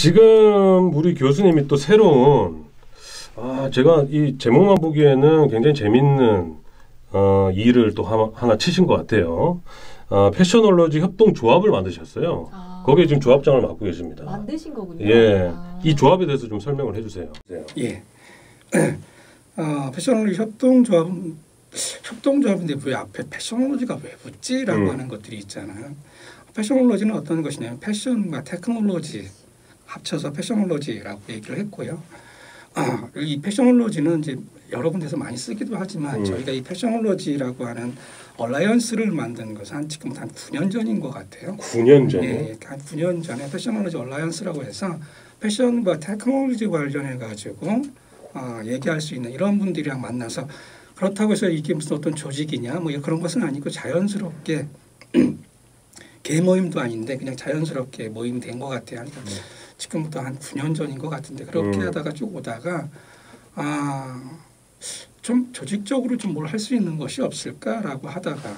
지금 우리 교수님이 또 새로운 제가 이 제목만 보기에는 굉장히 재밌는 일을 또 하나 치신 것 같아요. 패셔놀로지 협동조합을 만드셨어요. 거기에 지금 조합장을 맡고 계십니다. 만드신 거군요. 예, 이 조합에 대해서 좀 설명을 해주세요. 예, 패셔놀로지 협동조합인데 왜 앞에 패셔놀로지가 왜 붙지라고 하는 것들이 있잖아요. 패셔놀로지는 어떤 것이냐면 패션과 테크놀로지 합쳐서 패셔놀로지라고 얘기를 했고요. 이 패셔놀로지는 이제 여러 군데서 많이 쓰기도 하지만 저희가 이 패셔놀로지라고 하는 얼라이언스를 만든 것은 지금 한 9년 전인 것 같아요. 9년 전에? 예, 한 9년 전에 패셔놀로지 얼라이언스라고 해서 패션과 테크놀로지 관련해 가지고 얘기할 수 있는 이런 분들이랑 만나서 그렇다고 해서 이게 무슨 어떤 조직이냐 뭐 그런 것은 아니고 자연스럽게 개모임도 아닌데 그냥 자연스럽게 모임이 된 것 같아요. 그러니까 지금부터 한 9년 전인 것 같은데 그렇게 하다가 쭉 오다가 좀 조직적으로 좀 뭘 할 수 있는 것이 없을까라고 하다가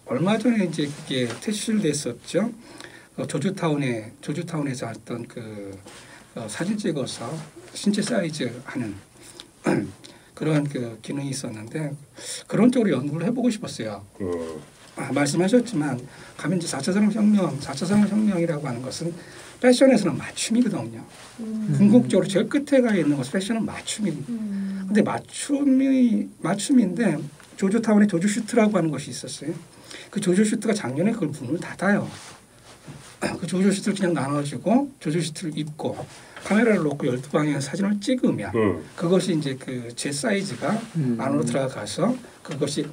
얼마 전에 이제 그게 퇴실됐었죠. 조주타운에서 했던 그 사진 찍어서 신체 사이즈 하는 그런 그 기능이 있었는데 그런 쪽으로 연구를 해보고 싶었어요. 말씀하셨지만 가면 이제 4차 산업혁명이라고 하는 것은 패션에서는 맞춤이거든요. 궁극적으로 제일 끝에 가 있는 것은 패션은 맞춤입니다. 근데 맞춤인데 조주타운에 조주슈트라고 하는 것이 있었어요. 그 조주슈트가 작년에 그걸 문을 닫아요. 그 조주슈트를 그냥 나눠주고 조주슈트를 입고 카메라를 놓고 12방향 사진을 찍으면 그것이 이제 그 제 사이즈가 안으로 들어가서 그것이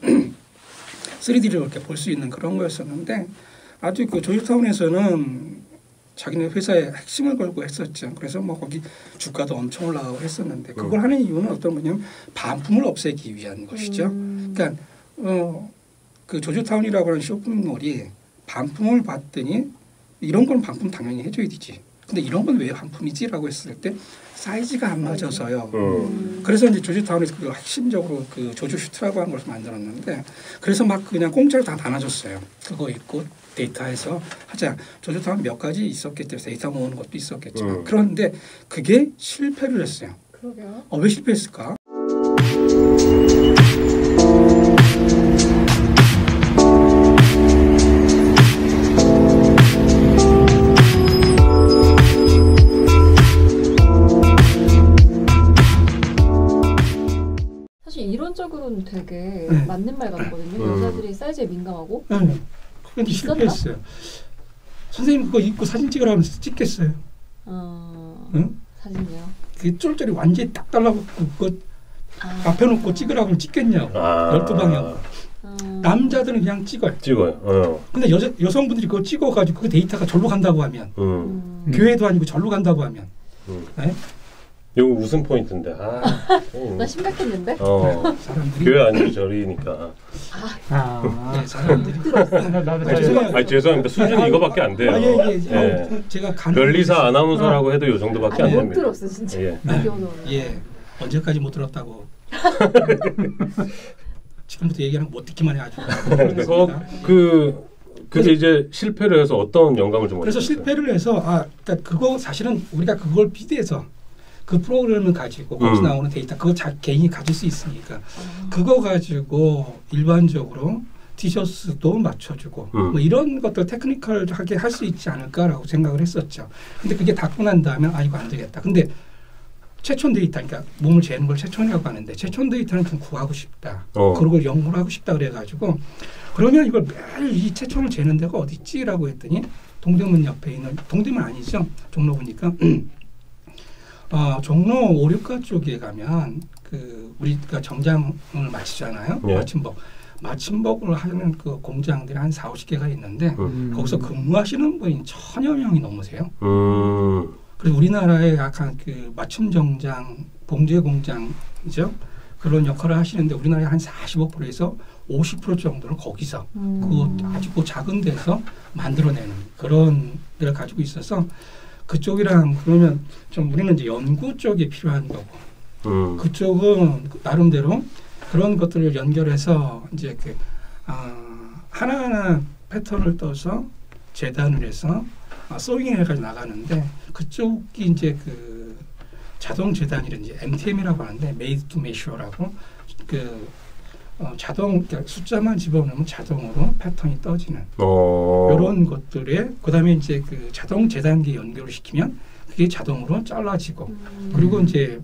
3D를 이렇게 볼 수 있는 그런 거였었는데 아주 그 조주타운에서는 자기네 회사의 핵심을 걸고 했었죠. 그래서 뭐 거기 주가도 엄청 올라가고 했었는데 그걸 하는 이유는 어떤 거냐면 반품을 없애기 위한 것이죠. 그러니까 그 조주타운이라고 하는 쇼핑몰이 반품을 받더니 이런 건 반품 당연히 해줘야 되지. 근데 이런 건 왜 반품이지라고 했을 때 사이즈가 안 맞아서요. 그래서 이제 조주타운에서 그 핵심적으로 그 조주슈트라고 하는 걸 만들었는데 그래서 막 그냥 공짜로 다 나눠줬어요. 그거 있고 데이터에서 하자. 조주타운 몇 가지 있었겠죠. 데이터 모으는 것도 있었겠지만 그런데 그게 실패를 했어요. 그러게요. 왜 실패했을까? 이론적으로는 되게 맞는 말 같거든요. 여자들이 사이즈에 민감하고. 그런데 실패했어요. 선생님 그거 입고 사진 찍으라면 찍겠어요. 사진이요? 그 쫄쫄이 완전히 딱 달라붙고 그거 앞에 놓고 찍으라고 찍겠냐고. 12방향. 남자들은 그냥 찍어요. 근데 여성분들이 그거 찍어가지고 그 데이터가 절로 간다고 하면 교회도 아니고 절로 간다고 하면 네? 이거 웃음 포인트인데. 나 심각했는데. 사람들이 교회 아니고 절이니까. 네, 사람들이. 죄송합니다. 수준이 이거밖에 안 돼요. 제가 변리사 아나운서라고 해도 이 정도밖에 안 됩니다. 못 들었어 진짜. 언제까지 못 들었다고. 지금부터 얘기하면 못 듣기만 해 아주. 그게 이제 실패를 해서 어떤 영감을 좀 그래서 얻으셨어요? 실패를 해서 그러니까 그거 사실은 우리가 그걸 비대해서 그 프로그램을 가지고 거기서 나오는 데이터 그거 개인이 가질 수 있으니까 그거 가지고 일반적으로 티셔츠도 맞춰주고 뭐 이런 것들 테크니컬하게 할 수 있지 않을까라고 생각을 했었죠. 근데 그게 닫고 난 다음에 이거 안 되겠다. 근데 체촌 데이터, 그러니까 몸을 재는 걸 체촌이라고 하는데 체촌 데이터는 좀 구하고 싶다. 그걸 연구를 하고 싶다 그래가지고 그러면 이걸 매일 이 체촌을 재는 데가 어디 있지라고 했더니 동대문 옆에 있는 동대문 아니죠? 종로 보니까 종로 5, 6가 쪽에 가면 그 우리가 정장을 마치잖아요. 마침복을 하는 그 공장들이 한 4, 50개가 있는데 거기서 근무하시는 분이 1000여 명이 넘으세요. 그래서 우리나라의 약간 그 맞춤 정장, 봉제 공장이죠. 그런 역할을 하시는데 우리나라의 한 45%에서 50% 정도를 거기서 그 아주 그 작은 데서 만들어내는 그런 데를 가지고 있어서 그쪽이랑 그러면 좀 우리는 이제 연구 쪽이 필요한 거고 그쪽은 나름대로 그런 것들을 연결해서 이제 하나하나 패턴을 떠서 재단을 해서 소잉해가지고 나가는데 그쪽이 이제 그 자동 재단이든지 MTM이라고 하는데 Made to Measure라고 자동 그러니까 숫자만 집어넣으면 자동으로 패턴이 떠지는 이런 것들에 그다음에 이제 그 자동 재단기 연결을 시키면 그게 자동으로 잘라지고 그리고 이제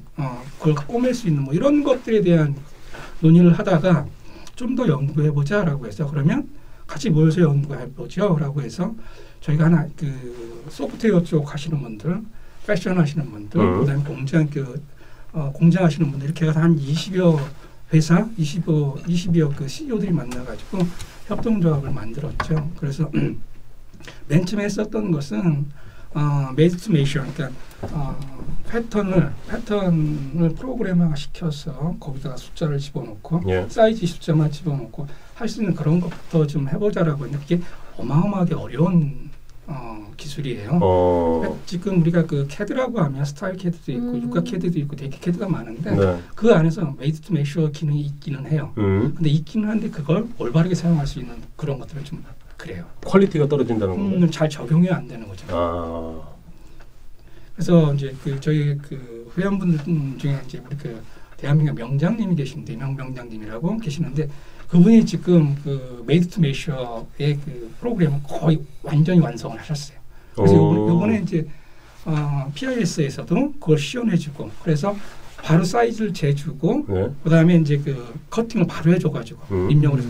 그걸 꼬맬 수 있는 뭐 이런 것들에 대한 논의를 하다가 좀 더 연구해 보자라고 해서 그러면 같이 모여서 연구해 보죠라고 해서 저희가 하나 그 소프트웨어 쪽 하시는 분들, 패션 하시는 분들, 그다음에 공장 하시는 분들 이렇게 해서 한 20여 회사, 20여 그 CEO들이 만나가지고 협동조합을 만들었죠. 그래서 맨 처음에 했었던 것은 Made to Measure, 그러니까 패턴을 프로그래밍화 시켜서 거기다가 숫자를 집어넣고 사이즈 숫자만 집어넣고 할 수 있는 그런 것부터 좀 해보자라고 했는데 그게 어마어마하게 어려운 기술이에요. 지금 우리가 그 CAD라고 하면 스타일 CAD도 있고 육각 CAD도 있고 되게 CAD가 많은데 그 안에서 Made to Measure 기능이 있기는 해요. 근데 있기는 한데 그걸 올바르게 사용할 수 있는 그런 것들은 좀 그래요. 퀄리티가 떨어진다는 건가요? 잘 적용이 안 되는 거죠. 그래서 이제 그 저희 그 회원분들 중에 이제 우리 그 대한민국 명장님이 계신데 명장님이라고 계시는데 그분이 지금 그 Made to Measure의 그 프로그램을 거의 완전히 완성을 하셨어요. 그래서 요번에 이제 PIS에서도 그걸 시연해주고 그래서 바로 사이즈를 재주고 그다음에 이제 그 커팅을 바로 해줘가지고 입력을 해서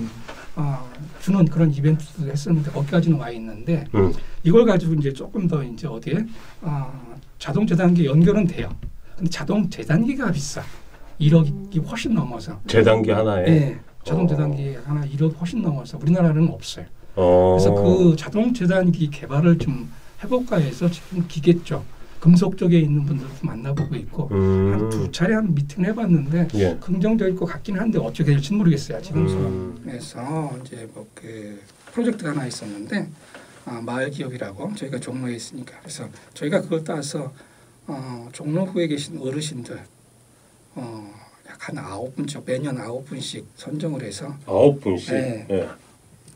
주는 그런 이벤트도 했었는데 거기까지는 와 있는데 이걸 가지고 이제 조금 더 이제 어디에 자동 재단기 연결은 돼요. 근데 자동 재단기가 비싸. 1억이 훨씬 넘어서. 재단기 하나에? 네. 자동 재단기 하나 1억 훨씬 넘어서 우리나라는 없어요. 그래서 그 자동 재단기 개발을 좀 해볼까 해서 지금 기계 쪽, 금속 쪽에 있는 분들도 만나보고 있고 한 2차례 한 미팅을 해봤는데 긍정적일 것 같긴 한데 어떻게 될지 모르겠어요. 지금 그래서 이제 뭐 그 프로젝트가 하나 있었는데 마을 기업이라고 저희가 종로에 있으니까 그래서 저희가 그걸 따서 종로구에 계신 어르신들 약 한 9분씩 매년 9분씩 선정을 해서 9분씩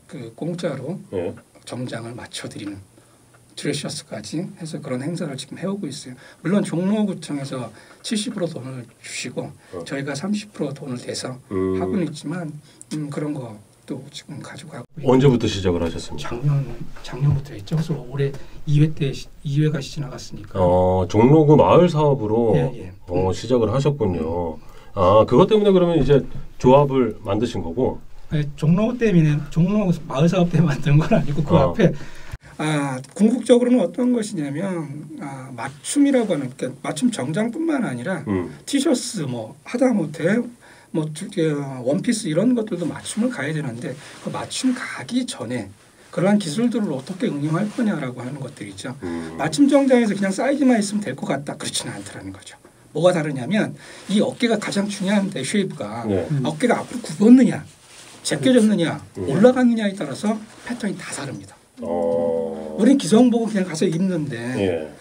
그 공짜로 정장을 맞춰드리는 드레셔스까지 해서 그런 행사를 지금 해오고 있어요. 물론 종로구청에서 70% 돈을 주시고 저희가 30% 돈을 대서 하고는 있지만 그런 것도 지금 가지고 가고 언제부터 시작을 하셨습니까? 작년부터 했죠. 그래서 올해 2회가 지나갔으니까. 종로구 마을 사업으로 시작을 하셨군요. 그것 때문에 그러면 이제 조합을 만드신 거고? 아니, 종로 때문에 종로 마을 사업 때문에 만든 건 아니고 그 앞에 궁극적으로는 어떤 것이냐면 맞춤이라고 하는 그러니까 맞춤 정장뿐만 아니라 티셔츠 뭐 하다못해 뭐 원피스 이런 것들도 맞춤을 가야 되는데 그 맞춤 가기 전에 그러한 기술들을 어떻게 응용할 거냐라고 하는 것들이죠. 맞춤 정장에서 그냥 사이즈만 있으면 될 것 같다. 그렇지는 않더라는 거죠. 뭐가 다르냐면 이 어깨가 가장 중요한데 쉐이프가 어깨가 앞으로 굽었느냐 제껴졌느냐 올라갔느냐에 따라서 패턴이 다 다릅니다. 우리는 기성복은 그냥 가서 입는데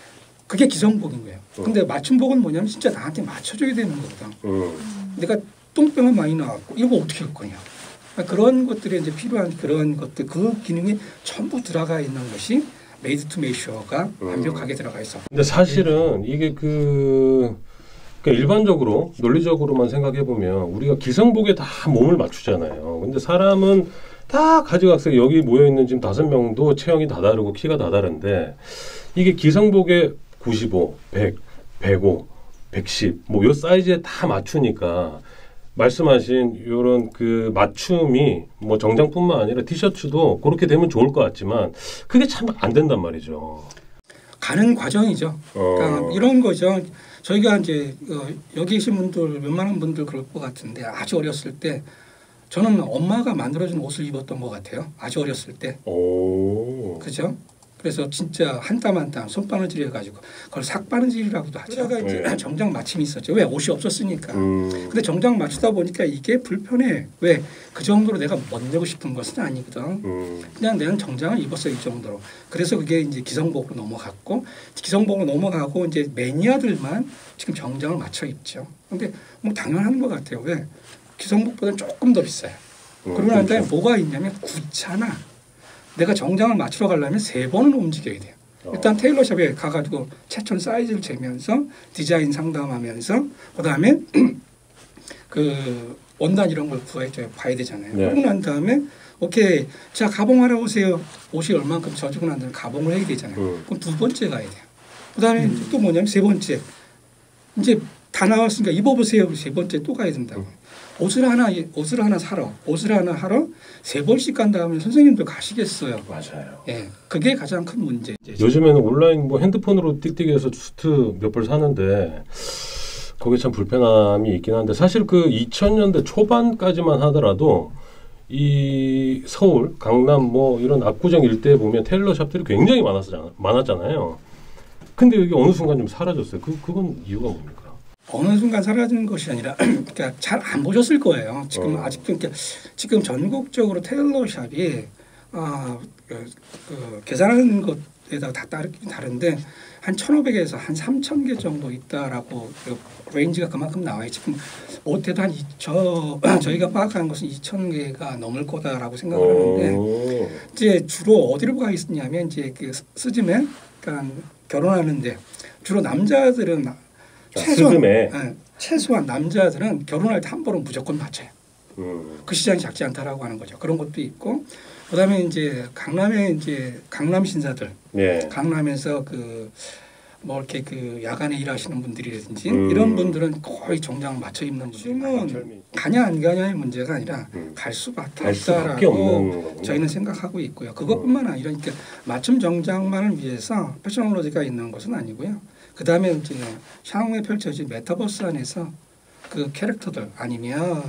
그게 기성복인 거예요. 근데 맞춤복은 뭐냐면 진짜 나한테 맞춰줘야 되는 거거든. 내가 똥병은 많이 나왔고 이거 어떻게 할 거냐. 그런 것들이 이제 필요한 그런 것들 그 기능이 전부 들어가 있는 것이 Made to Measure가 완벽하게 들어가 있어. 근데 사실은 이게 그러니까 일반적으로 논리적으로만 생각해 보면 우리가 기성복에 다 몸을 맞추잖아요. 근데 사람은 다 가지각색 여기 모여 있는 지금 5명도 체형이 다 다르고 키가 다 다른데 이게 기성복에 95, 100, 105, 110 뭐 요 사이즈에 다 맞추니까 말씀하신 이런 그 맞춤이 뭐 정장뿐만 아니라 티셔츠도 그렇게 되면 좋을 것 같지만 그게 참 안 된단 말이죠. 가는 과정이죠. 그러니까 이런 거죠. 저희가 이제 여기 계신 분들 웬만한 분들 그럴 것 같은데 아주 어렸을 때 저는 엄마가 만들어준 옷을 입었던 것 같아요. 아주 어렸을 때. 그죠? 그래서 진짜 한 땀 한 땀 손바느질 해가지고 그걸 삭바느질이라고도 하죠. 그러다가 이제 정장 맞춤이 있었죠. 왜? 옷이 없었으니까. 근데 정장 맞추다 보니까 이게 불편해. 왜? 그 정도로 내가 멋내고 싶은 것은 아니거든. 그냥 내가 정장을 입었어 이 정도로. 그래서 그게 이제 기성복으로 넘어갔고 기성복으로 넘어가고 이제 매니아들만 지금 정장을 맞춰 입죠. 근데 뭐 당연한 것 같아요. 왜? 기성복보다는 조금 더 비싸요. 그러고 난 다음에 뭐가 있냐면 귀찮아. 내가 정장을 맞추러 가려면 3번은 움직여야 돼요. 일단 테일러샵에 가가지고 최천 사이즈를 재면서 디자인 상담하면서 그다음에 그 원단 이런 걸 봐야 되잖아요. 네. 그러고 난 다음에 오케이 자 가봉하러 오세요. 옷이 얼만큼 져주고 난 다음에 가봉을 해야 되잖아요. 그럼 두 번째 가야 돼요. 그다음에 또 뭐냐면 세 번째 이제 다 나왔으니까 입어보세요. 세 번째 또 가야 된다고. 옷을 하나 사러 옷을 하나 하러 3번씩 간다 하면 선생님도 가시겠어요. 맞아요. 예, 그게 가장 큰 문제. 요즘에는 온라인 뭐 핸드폰으로 띡띡해서 수트 몇 벌 사는데 거기에 참 불편함이 있긴 한데 사실 그 2000년대 초반까지만 하더라도 이 서울, 강남 뭐 이런 압구정 일대에 보면 테일러샵들이 굉장히 많았잖아요. 근데 여기 어느 순간 좀 사라졌어요. 그건 이유가 뭡니까? 어느 순간 사라지는 것이 아니라 그러니까 잘 안 보셨을 거예요. 지금 아직도 그러니까 지금 전국적으로 테일러샵이 계산하는 것에다 다 다른데 한 1,500에서 한 3,000개 정도 있다라고 레인지가 그만큼 나와요. 지금 못해도 저희가 파악하는 것은 2,000개가 넘을 거다라고 생각을 하는데 이제 주로 어디로 가 있느냐면 이제 그 스즈메, 그러니까 결혼하는데 주로 남자들은 최소한 남자들은 결혼할 때 한 번은 무조건 맞춰요. 그 시장이 작지 않다라고 하는 거죠. 그런 것도 있고, 그다음에 이제 강남에 이제 강남 신사들, 강남에서 뭐 이렇게 그 야간에 일하시는 분들이라든지 이런 분들은 거의 정장 맞춰 입는 요즘은 가냐 안 가냐의 문제가 아니라 갈 수밖에 없다라고 저희는 생각하고 있고요. 그것뿐만 아니라 그러니까 맞춤 정장만을 위해서 패셔널로지가 있는 것은 아니고요. 그 다음에 이제 향후에 펼쳐진 메타버스 안에서 그 캐릭터들 아니면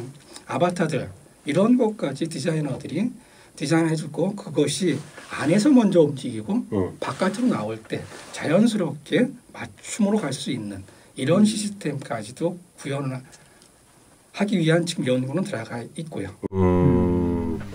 아바타들 이런 것까지 디자이너들이 디자인해주고 그것이 안에서 먼저 움직이고 바깥으로 나올 때 자연스럽게 맞춤으로 갈 수 있는 이런 시스템까지도 구현을 하기 위한 지금 연구는 들어가 있고요.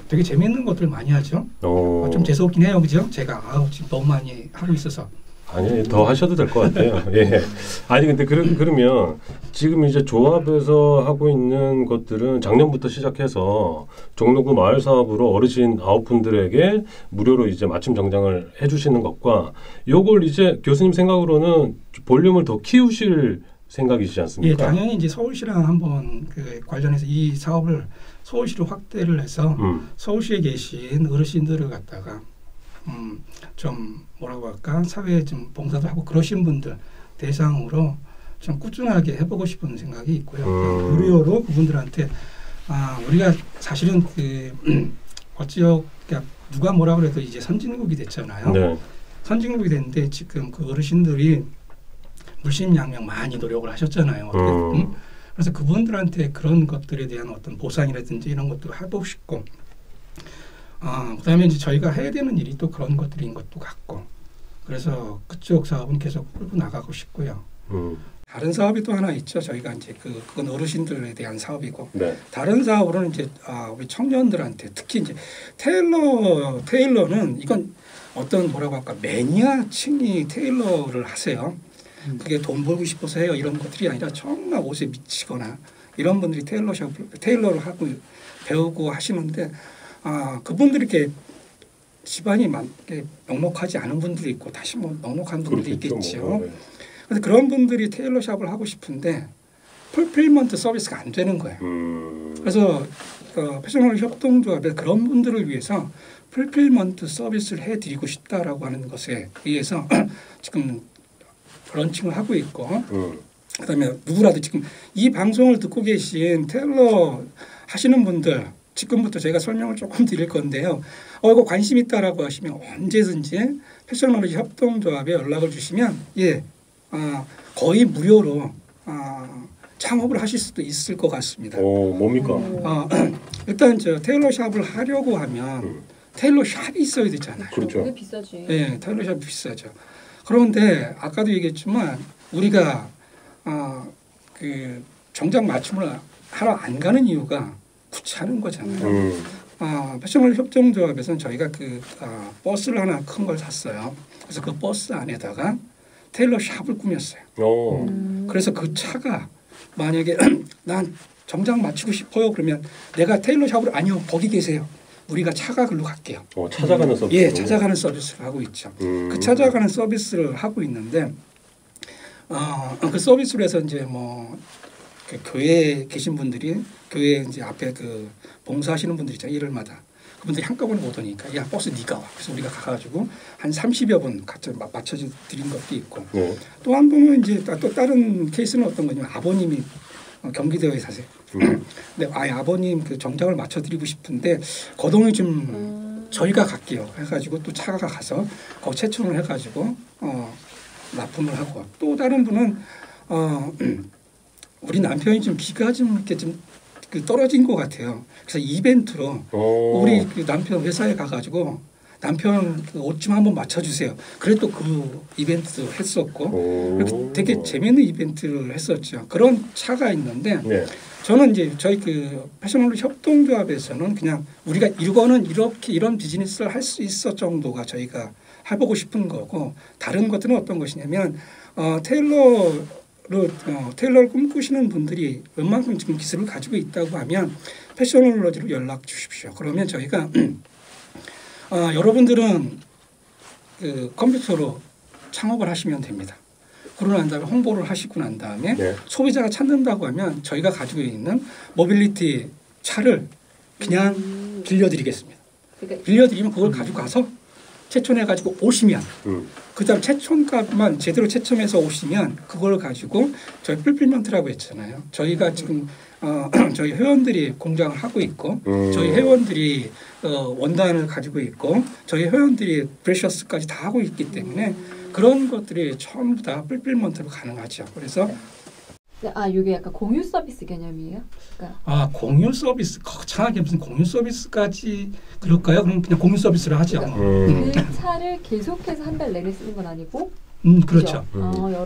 되게 재미있는 것들 많이 하죠. 좀 재수없긴 해요, 그죠? 제가 지금 너무 많이 하고 있어서. 아니 더 하셔도 될 것 같아요. 예. 아니 근데 그러면 지금 이제 조합에서 하고 있는 것들은 작년부터 시작해서 종로구 마을 사업으로 어르신 9분들에게 무료로 이제 맞춤 정장을 해주시는 것과 요걸 이제 교수님 생각으로는 볼륨을 더 키우실 생각이시지 않습니까? 예, 당연히 이제 서울시랑 한번 그 관련해서 이 사업을 서울시로 확대를 해서 서울시에 계신 어르신들을 갖다가 좀 뭐라고 할까 사회에 좀 봉사도 하고 그러신 분들 대상으로 좀 꾸준하게 해보고 싶은 생각이 있고요. 무료로 그분들한테 우리가 사실은 그러니까 누가 뭐라 그래도 이제 선진국이 됐잖아요. 네. 선진국이 됐는데 지금 그 어르신들이 물심양면 많이 노력을 하셨잖아요. 그래서 그분들한테 그런 것들에 대한 어떤 보상이라든지 이런 것들을 해보고 싶고 그다음에 이제 저희가 해야 되는 일이 또 그런 것들인 것도 같고 그래서 그쪽 사업은 계속 끌고 나가고 싶고요. 다른 사업이 또 하나 있죠. 저희가 이제 그건 어르신들에 대한 사업이고 다른 사업으로는 이제 우리 청년들한테 특히 이제 테일러는 이건 어떤 뭐라고 할까 매니아층이 테일러를 하세요. 그게 돈 벌고 싶어서 해요. 이런 것들이 아니라 정말 옷에 미치거나 이런 분들이 테일러를 하고 배우고 하시는데 그분들이 이렇게 집안이 넉넉하지 않은 분들이 있고 다시 뭐 넉넉한 분들이 있겠죠. 그래서 그런 분들이 테일러샵을 하고 싶은데 풀필먼트 서비스가 안 되는 거예요. 그래서 패셔널 협동조합에 그런 분들을 위해서 풀필먼트 서비스를 해드리고 싶다라고 하는 것에 의해서 지금 런칭을 하고 있고 그다음에 누구라도 지금 이 방송을 듣고 계신 테일러 하시는 분들 지금부터 제가 설명을 조금 드릴 건데요. 이거 관심 있다라고 하시면 언제든지 패셔널로지 협동조합에 연락을 주시면 거의 무료로 창업을 하실 수도 있을 것 같습니다. 뭡니까? 일단 테일러샵을 하려고 하면 테일러샵이 있어야 되잖아요. 그렇죠. 그게 비싸지. 네, 테일러샵이 비싸죠. 그런데 아까도 얘기했지만 우리가 그 정장 맞춤을 하러 안 가는 이유가 귀찮은 거잖아요. 패셔널 협동조합에서는 저희가 버스를 하나 큰 걸 샀어요. 그래서 그 버스 안에다가 테일러 샵을 꾸몄어요. 그래서 그 차가 만약에 난 정장 맞추고 싶어요. 그러면 내가 테일러 샵을 아니요 거기 계세요. 우리가 차가 글로 갈게요. 찾아가는 서비스. 예, 찾아가는 서비스를 하고 있죠. 그 찾아가는 서비스를 하고 있는데 그 서비스로 해서 이제 뭐 그 교회에 계신 분들이 교회 이제 앞에 그 봉사하시는 분들 있잖아요. 일요일마다 그분들이 한꺼번에 못 오니까 야 버스 네가 와. 그래서 우리가 가가지고 한 30여 분 같이 맞춰 드린 것도 있고 또 한 분은 이제 또 다른 케이스는 어떤 거냐면 아버님이 경기도에 사세요. 근데 아버님 그 정장을 맞춰드리고 싶은데 거동이 좀 저희가 갈게요. 해가지고 또 차가 가서 거기 채촌을 해가지고 납품을 하고 또 다른 분은 우리 남편이 좀 비가 좀 이렇게 좀 떨어진 것 같아요. 그래서 이벤트로 우리 그 남편 회사에 가가지고 남편 그 옷 좀 한번 맞춰주세요. 그래도 그 이벤트도 했었고 이렇게 되게 재미있는 이벤트를 했었죠. 그런 차가 있는데 저는 이제 저희 그 패션홀로 협동조합에서는 그냥 우리가 이거는 이렇게 이런 비즈니스를 할 수 있어 정도가 저희가 해보고 싶은 거고 다른 것들은 어떤 것이냐면 테일러를 꿈꾸시는 분들이 웬만큼 지금 기술을 가지고 있다고 하면 패션홀로지로 연락 주십시오. 그러면 저희가 여러분들은 그 컴퓨터로 창업을 하시면 됩니다. 그러고 난 다음에 홍보를 하시고 난 다음에 소비자가 찾는다고 하면 저희가 가지고 있는 모빌리티 차를 그냥 빌려드리겠습니다. 그러니까 빌려드리면 그걸 가지고 가서 채촌해가지고 오시면 그다음 채촌값만 제대로 채점해서 오시면 그걸 가지고 저희 풀필먼트라고 했잖아요. 저희가 지금 저희 회원들이 공장을 하고 있고 저희 회원들이 원단을 가지고 있고 저희 회원들이 브레셔스까지 다 하고 있기 때문에 그런 것들이 전부 다 풀필먼트로 가능하죠. 그래서 이게 약간 공유 서비스 개념이에요? 그러니까. 공유 서비스 거창하게 무슨 공유 서비스까지 그럴까요? 그럼 그냥 공유 서비스를 하죠. 그 차를 계속해서 한 달 내내 쓰는 건 아니고. 그렇죠.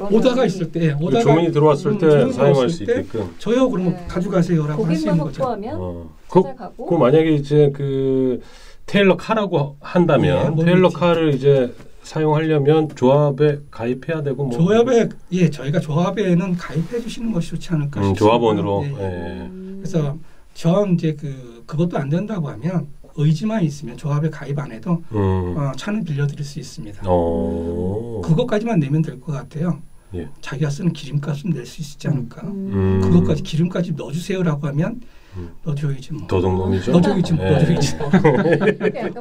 오다가 있을 때, 주문이 들어왔을 때 사용할 수 있게끔. 저요 그러면 가져가세요라고 할 수 있는 거죠. 고객만 확보하면 그 만약에 이제 그 테일러 카라고 한다면 테일러 카를 이제 사용하려면 조합에 가입해야 되고 뭐 조합에 저희가 조합에는 가입해 주시는 것이 좋지 않을까 싶습니다. 조합원으로. 그래서 이제 그것도 안 된다고 하면 의지만 있으면 조합에 가입 안 해도 차는 빌려드릴 수 있습니다. 그것까지만 내면 될 것 같아요. 자기가 쓰는 기름값은 낼 수 있지 않을까. 그것까지 기름까지 넣어주세요라고 하면 넣어줘야지 뭐. 도둑놈이죠. 넣어줘야지 뭐.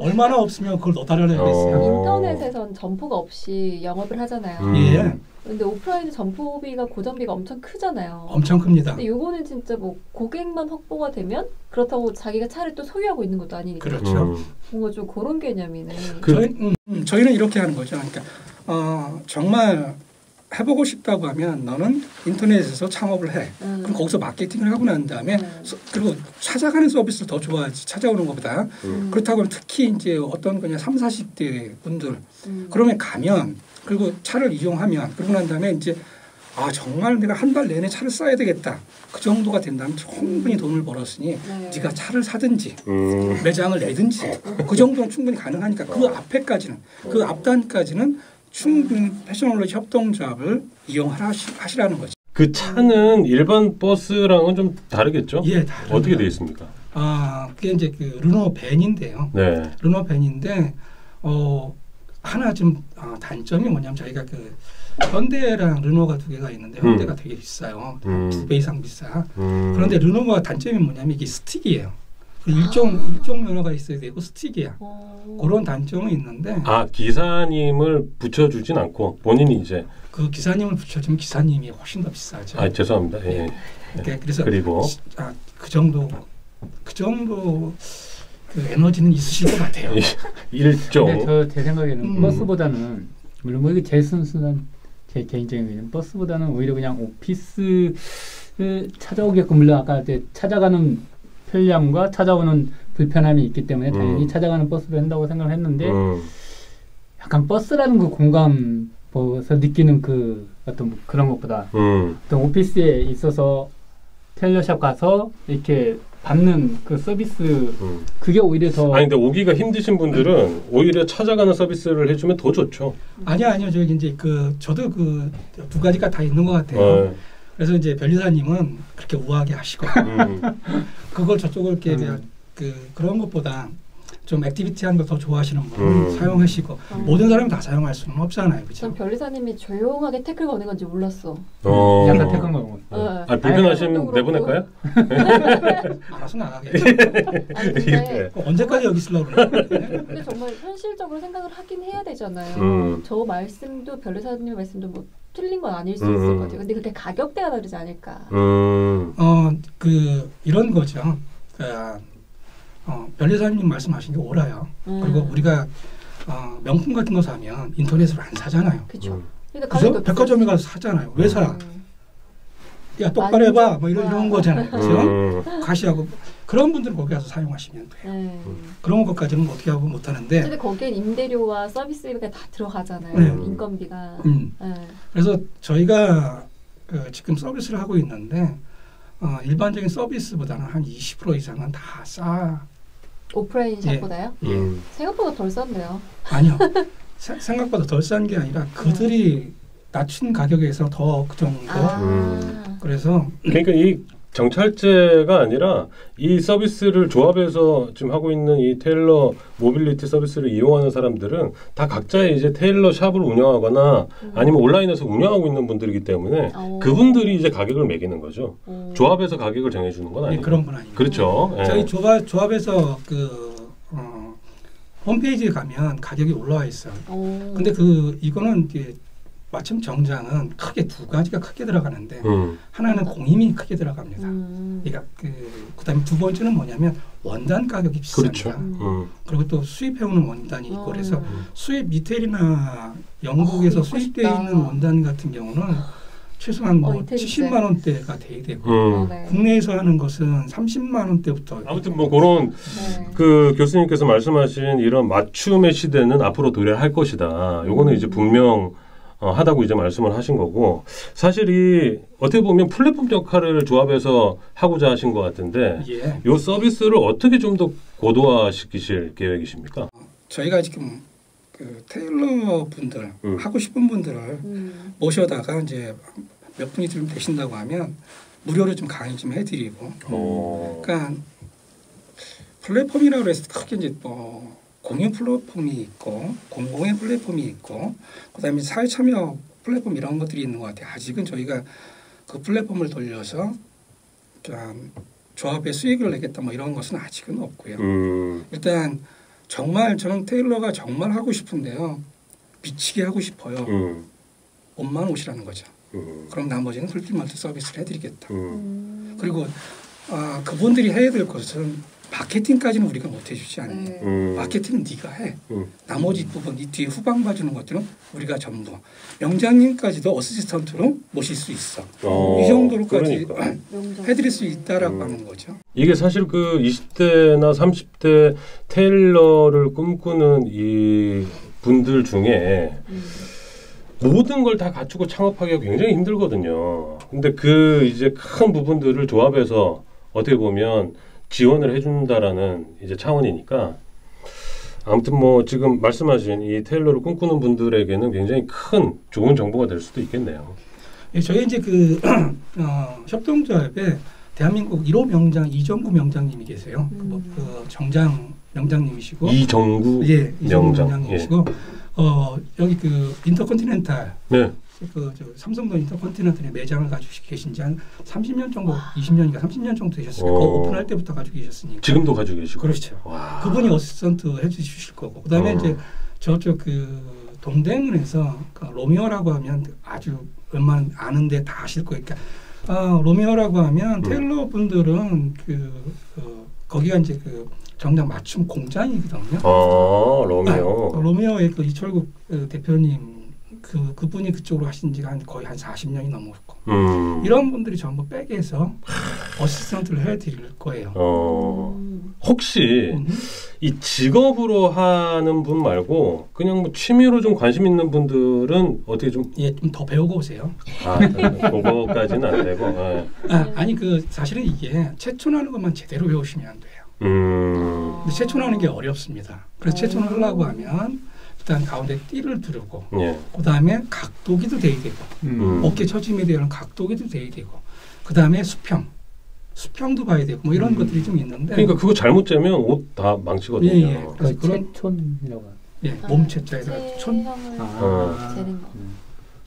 얼마나 없으면 그걸 넣어달라겠어요. 인터넷에선 점포가 없이 영업을 하잖아요. 근데 오프라인은 점포비가 고정비가 엄청 크잖아요. 엄청 큽니다. 근데 요거는 진짜 뭐 고객만 확보가 되면 그렇다고 자기가 차를 또 소유하고 있는 것도 아니니까. 그렇죠. 뭔가 좀 그런 개념이네. 저희는 이렇게 하는 거죠. 그러니까 정말 해보고 싶다고 하면 너는 인터넷에서 창업을 해. 그럼 거기서 마케팅을 하고 난 다음에 그리고 찾아가는 서비스를 더 좋아하지. 찾아오는 것보다. 그렇다고 하면 특히 이제 어떤 거냐 3, 40대 분들 그러면 가면 그리고 차를 이용하면 그러고 난 다음에 이제 정말 내가 한 달 내내 차를 써야 되겠다. 그 정도가 된다면 충분히 돈을 벌었으니 네가 차를 사든지 매장을 내든지 그 정도는 충분히 가능하니까 그 앞에까지는 그 앞단까지는 충분히 패션홀로지 협동조합을 이용하시라는 거죠. 그 차는 일반 버스랑은 좀 다르겠죠? 다릅니다. 어떻게 되어 있습니까? 그게 이제 그 르노 밴인데요. 르노 밴인데 하나 좀 단점이 뭐냐면 저희가 그 현대랑 르노가 두 개가 있는데 현대가 되게 비싸요. 2배 이상 비싸. 그런데 르노가 단점이 뭐냐면 이게 스틱이에요. 일종 면허가 있어야 되고 스틱이야. 그런 단점은 있는데. 기사님을 붙여주진 않고 본인이 이제. 그 기사님을 붙여주면 기사님이 훨씬 더 비싸죠. 죄송합니다. 그래서 그리고 그 정도 그 에너지는 있으실 것 같아요. 일종. 제 생각에는 버스보다는 물론 뭐 이게 제 순수한 제 개인적인 의견은 버스보다는 오히려 그냥 오피스를 찾아오게끔 물론 아까 이제 찾아가는 편리함과 찾아오는 불편함이 있기 때문에 당연히 찾아가는 버스를 한다고 생각을 했는데 약간 버스라는 그 공간에서 느끼는 그 어떤 그런 것보다 어떤 오피스에 있어서 텔러샵 가서 이렇게 받는 그 서비스 그게 오히려 더 근데 오기가 힘드신 분들은 오히려 찾아가는 서비스를 해주면 더 좋죠. 아니요 저기 이제 저도 그 두 가지가 다 있는 것 같아요. 그래서 이제 변리사님은 그렇게 우아하게 하시고 그걸 저쪽을 이렇게 그런 것보다 좀 액티비티한 거 더 좋아하시는 분은 사용하시고 모든 사람이 다 사용할 수는 없잖아요, 그렇죠? 전 변리사님이 조용하게 태클 거는 건지 몰랐어. 약간 태클 거는. 불편하시면 내보낼까요? 알아서 나가겠죠. 아니, 근데, 언제까지 여기 있으려고 그래? 근데 정말 현실적으로 생각을 하긴 해야 되잖아요. 저 말씀도 변리사님 말씀도 뭐 틀린 건 아닐 수 있을 것 같아요. 근데 그게 가격대가 다르지 않을까. 이런 거죠. 변리사님 말씀하신 게 옳아요. 그리고 우리가 명품 같은 거 사면 인터넷으로 안 사잖아요. 그렇죠. 그래서 백화점에 가서 사잖아요. 왜 사? 야 똑바로 해봐. 뭐 이런 거잖아요. 그렇죠? 가시하고 그런 분들은 거기 가서 사용하시면 돼요. 그런 것까지는 어떻게 하고 못하는데. 근데 거기엔 임대료와 서비스비가 다 들어가잖아요. 인건비가. 그래서 저희가 지금 서비스를 하고 있는데 일반적인 서비스보다는 한 20% 이상은 다 싸. 오프라인 샵보다요? 생각보다 덜 싼데요. 아니요. 생각보다 덜 싼 게 아니라 그들이 낮춘 가격에서 더 그 정도. 그래서 그러니까 이 정찰제가 아니라 이 서비스를 조합해서 지금 하고 있는 이 테일러 모빌리티 서비스를 이용하는 사람들은 다 각자의 이제 테일러 샵을 운영하거나 아니면 온라인에서 운영하고 있는 분들이기 때문에 그분들이 이제 가격을 매기는 거죠. 조합해서 가격을 정해주는 건 아니에요. 그런 건 아니에요. 그렇죠. 저희 조합에서 홈페이지에 가면 가격이 올라와 있어요. 근데 이거는 이제 마침 정장은 크게 두 가지가 크게 들어가는데 하나는 공임이 크게 들어갑니다. 그러니까 그다음에 두 번째는 뭐냐면 원단 가격이 비쌉니다. 그렇죠. 그리고 또 수입해오는 원단이 있고 그래서 수입 이태리나 영국에서 수입되어 있는 원단 같은 경우는 최소한 70만 원대가 돼야 되고 국내에서 하는 것은 30만 원대부터 아무튼 뭐 그런 그 교수님께서 말씀하신 이런 맞춤의 시대는 앞으로 도래할 것이다. 요거는 이제 분명 하다고 이제 말씀을 하신 거고 사실 이 어떻게 보면 플랫폼 역할을 조합해서 하고자 하신 것 같은데 이 서비스를 어떻게 좀 더 고도화시키실 계획이십니까? 저희가 지금 테일러 분들 하고 싶은 분들을 모셔다가 이제 몇 분이 좀 되신다고 하면 무료로 좀 강의 좀 해드리고 그러니까 플랫폼이라고 해서 크게 이제 공유 플랫폼이 있고 공공의 플랫폼이 있고 그다음에 사회 참여 플랫폼 이런 것들이 있는 것 같아요. 아직은 저희가 그 플랫폼을 돌려서 조합에 수익을 내겠다 뭐 이런 것은 아직은 없고요. 일단 정말 저는 테일러가 정말 하고 싶은데요. 미치게 하고 싶어요. 옷만 오시라는 거죠. 그럼 나머지는 풀필 서비스를 해드리겠다. 그리고 그분들이 해야 될 것은 마케팅까지는 우리가 못 해주지 않아요. 마케팅은 네가 해. 나머지 부분 이 뒤에 후방 봐주는 것들은 우리가 전부. 명장님까지도 어시스턴트로 모실 수 있어. 이 정도로까지 해드릴 수 있다라고 하는 거죠. 이게 사실 그 20대나 30대 테일러를 꿈꾸는 이 분들 중에 모든 걸 다 갖추고 창업하기가 굉장히 힘들거든요. 근데 이제 큰 부분들을 조합해서 어떻게 보면 지원을 해준다라는 이제 차원이니까 아무튼 뭐 지금 말씀하신 이 테일러를 꿈꾸는 분들에게는 굉장히 큰 좋은 정보가 될 수도 있겠네요. 저희 이제 협동조합에 대한민국 1호 명장 이정구 명장님이 계세요. 정장 명장님이시고 이정구 명장님이시고 여기 인터컨티넨탈 삼성도 인터컨티넨탈에 매장을 가지고 계신 지 한 30년 정도, 20년인가 30년 정도 되셨으니까 오픈할 때부터 가지고 계셨으니까 지금도 가지고 계시고 그렇죠. 와. 그분이 어시스턴트 해주실 거고 그다음에 이제 저쪽 동대문에서 로미오라고 하면 아주 웬만한 아는데 다 아실 거예요. 그러니까 로미오라고 하면 테일러 분들은 거기가 이제 정장 맞춤 공장이거든요. 로미오. 로미오의 이철국 대표님 그분이 그쪽으로 하신 지가 거의 한 40년이 넘었고 이런 분들이 전부 백에서 어시스턴트를 해드릴 거예요. 혹시 이 직업으로 하는 분 말고 그냥 뭐 취미로 좀 관심 있는 분들은 어떻게 좀 좀 더 배우고 오세요. 그거까지는 안 되고. 아니 사실은 이게 채촌하는 것만 제대로 배우시면 안 돼요. 근데 채촌하는 게 어렵습니다. 그래서 채촌을 하려고 하면 일단 가운데 띠를 두르고 그 다음에 각도기도 돼야 되고 어깨 처짐에 대한 각도기도 돼야 되고 그 다음에 수평 수평도 봐야 되고 뭐 이런 것들이 좀 있는데. 그러니까 그거 잘못 재면 옷 다 망치거든요. 예, 예. 그 그런 채촌이라고. 예, 몸체자에다가 촌. 재는 거.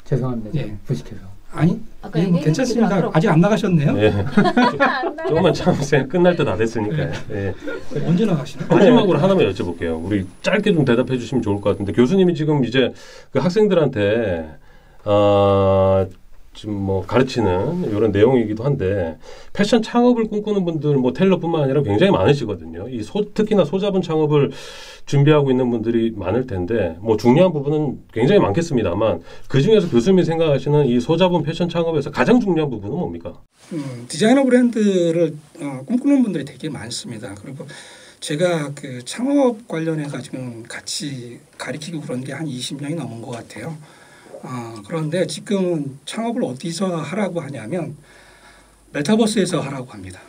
죄송합니다. 예. 부식해서. 아니, 아까 예, 뭐 얘기했는데 괜찮습니다. 안 아직 안 나가셨네요. 예. 조금만 참으세요. 끝날 때 다 됐으니까요. 예. 언제 나가시나요? 마지막으로 하나만 여쭤볼게요. 우리 짧게 좀 대답해 주시면 좋을 것 같은데 교수님이 지금 이제 그 학생들한테 지금 뭐 가르치는 이런 내용이기도 한데 패션 창업을 꿈꾸는 분들 뭐 테일러뿐만 아니라 굉장히 많으시거든요. 이 특히나 소자본 창업을 준비하고 있는 분들이 많을 텐데 뭐 중요한 부분은 굉장히 많겠습니다만 그 중에서 교수님이 생각하시는 이 소자본 패션 창업에서 가장 중요한 부분은 뭡니까? 디자이너 브랜드를 꿈꾸는 분들이 되게 많습니다. 그리고 제가 그 창업 관련해 가지고 같이 가르치고 그런 게 한 20년이 넘은 것 같아요. 그런데 지금은 창업을 어디서 하라고 하냐면 메타버스에서 하라고 합니다.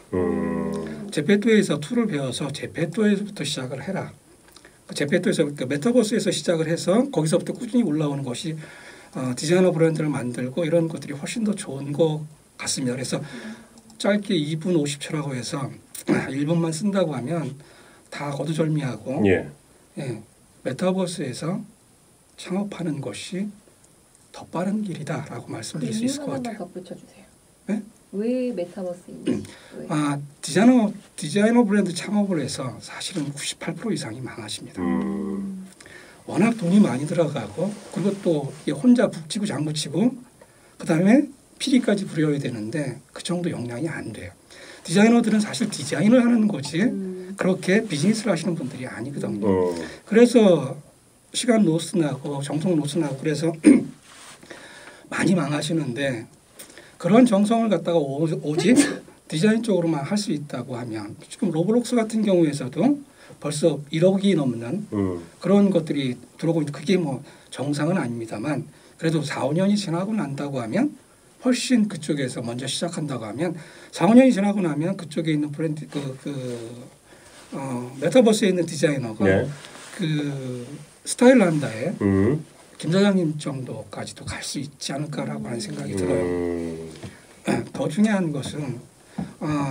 제페토에서 툴을 배워서 제페토에서부터 시작을 해라. 그 제페토에서 그 메타버스에서 시작을 해서 거기서부터 꾸준히 올라오는 것이 디자이너 브랜드를 만들고 이런 것들이 훨씬 더 좋은 것 같습니다. 그래서 짧게 2분 50초라고 해서 1분만 쓴다고 하면 다 거두절미하고 예. 예, 메타버스에서 창업하는 것이 더 빠른 길이다라고 말씀드릴 수 있을 것 같아요. 덧붙여주세요. 네? 왜 메타버스인지. 디자이너 브랜드 창업을 해서 사실은 98% 이상이 망하십니다. 워낙 돈이 많이 들어가고 그리고 또 혼자 북치고 장구치고 그다음에 피리까지 부려야 되는데 그 정도 역량이 안 돼요. 디자이너들은 사실 디자인을 하는 거지 그렇게 비즈니스를 하시는 분들이 아니거든요. 그래서 시간 로스나고 정성 로스나고 그래서 많이 망하시는데 그런 정성을 갖다가 오직 디자인 쪽으로만 할 수 있다고 하면 지금 로블록스 같은 경우에서도 벌써 1억이 넘는 그런 것들이 들어오고 그게 뭐 정상은 아닙니다만 그래도 4, 5년이 지나고 난다고 하면 훨씬 그쪽에서 먼저 시작한다고 하면 4, 5년이 지나고 나면 그쪽에 있는 브랜드 메타버스에 있는 디자이너가 네. 그 스타일란다에 김 사장님 정도까지도 갈 수 있지 않을까라고 하는 생각이 들어요. 더 중요한 것은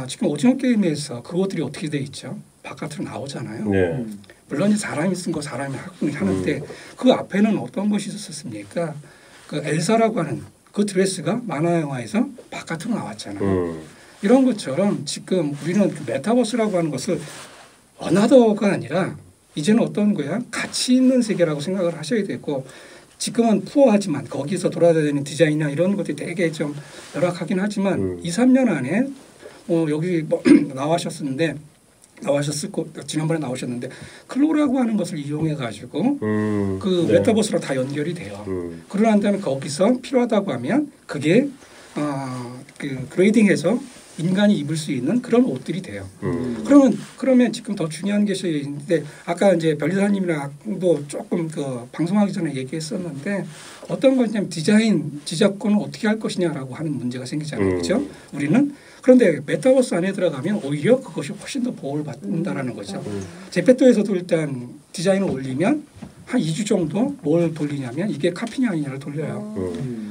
지금 오징어 게임에서 그것들이 어떻게 돼 있죠? 바깥으로 나오잖아요. 네. 물론 사람이 쓴 거 사람이 하는데 그 앞에는 어떤 것이 있었습니까? 그 엘사라고 하는 그 드레스가 만화 영화에서 바깥으로 나왔잖아요. 이런 것처럼 지금 우리는 그 메타버스라고 하는 것을 어나더가 아니라 이제는 어떤 거야? 가치 있는 세계라고 생각을 하셔야 되고 지금은 푸어하지만 거기서 돌아다니는 디자인이나 이런 것들이 되게 좀 열악하긴 하지만 2, 3년 안에 여기 뭐 나와셨을 거 지난번에 나오셨는데 클로라고 하는 것을 이용해 가지고 그 네. 메타버스로 다 연결이 돼요. 그러고 난 다음에 거기서 필요하다고 하면 그게 그 그레이딩해서 인간이 입을 수 있는 그런 옷들이 돼요. 그러면 지금 더 중요한 것이 있는데 아까 이제 변리사님이랑도 조금 그 방송하기 전에 얘기했었는데 어떤 것이냐면 디자인 지적권을 어떻게 할 것이냐라고 하는 문제가 생기잖아요. 그렇죠? 우리는 그런데 메타버스 안에 들어가면 오히려 그것이 훨씬 더 보호를 받는다라는 거죠. 제페토에서도 일단 디자인을 올리면 한 2주 정도 뭘 돌리냐면 이게 카피냐 아니냐를 돌려요.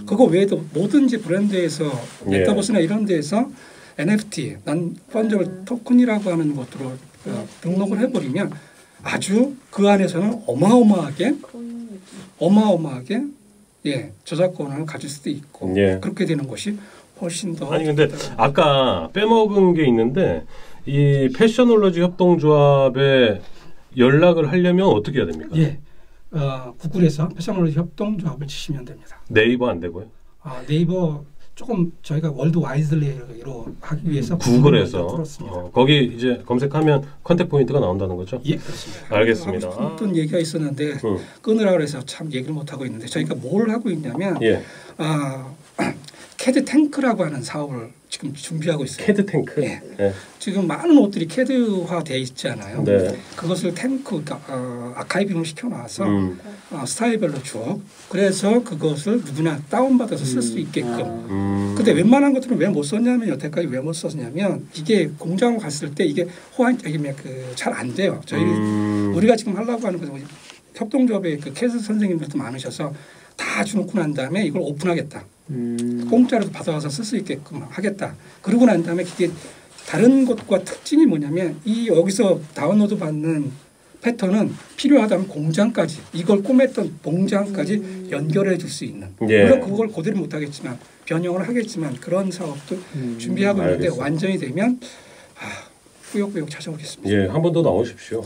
그거 외에도 뭐든지 브랜드에서 메타버스나 이런 데에서 NFT, 난 펀저블 토큰이라고 하는 것으로 등록을 해버리면 아주 그 안에서는 어마어마하게 저작권을 가질 수도 있고 그렇게 되는 것이 훨씬 더 아니 근데 아까 빼먹은 게 있는데 이 패셔놀로지 협동조합에 연락을 하려면 어떻게 해야 됩니까? 예, 구글에서 패셔놀로지 협동조합을 치시면 됩니다. 네이버 안 되고요? 네이버 조금 저희가 월드와이드리로 하기 위해서 구글에서 거기 이제 검색하면 컨택 포인트가 나온다는 거죠? 예, 그렇습니다. 알겠습니다. 어떤 얘기가 있었는데 끊으라 그래서 참 얘기를 못 하고 있는데 저희가 뭘 하고 있냐면 캐드 탱크라고 하는 사업을 지금 준비하고 있어요. 캐드 탱크. 네. 네. 지금 많은 옷들이 캐드화되어 있잖아요. 네. 그것을 탱크 아카이빙을 시켜놔서 스타일별로 쭉 그래서 그것을 누구나 다운받아서 쓸 수 있게끔. 근데 웬만한 것들은 왜 못 썼냐면 여태까지 왜 못 썼냐면 이게 공장 갔을 때 이게 잘 안 돼요. 저희 우리가 지금 하려고 하는 것은 협동조합의 그 캐드 선생님들도 많으셔서 다 주놓고 난 다음에 이걸 오픈하겠다. 공짜로 받아와서 쓸 수 있게끔 하겠다. 그러고 난 다음에 이게 다른 것과 특징이 뭐냐면 이 여기서 다운로드 받는 패턴은 필요하다면 공장까지 이걸 꼬맸던 공장까지 연결해 줄 수 있는 물론 그걸 그대로 못하겠지만 변형을 하겠지만 그런 사업도 준비하고 있는데 완전히 되면 꾸역꾸역 찾아오겠습니다. 한 번 더 나오십시오.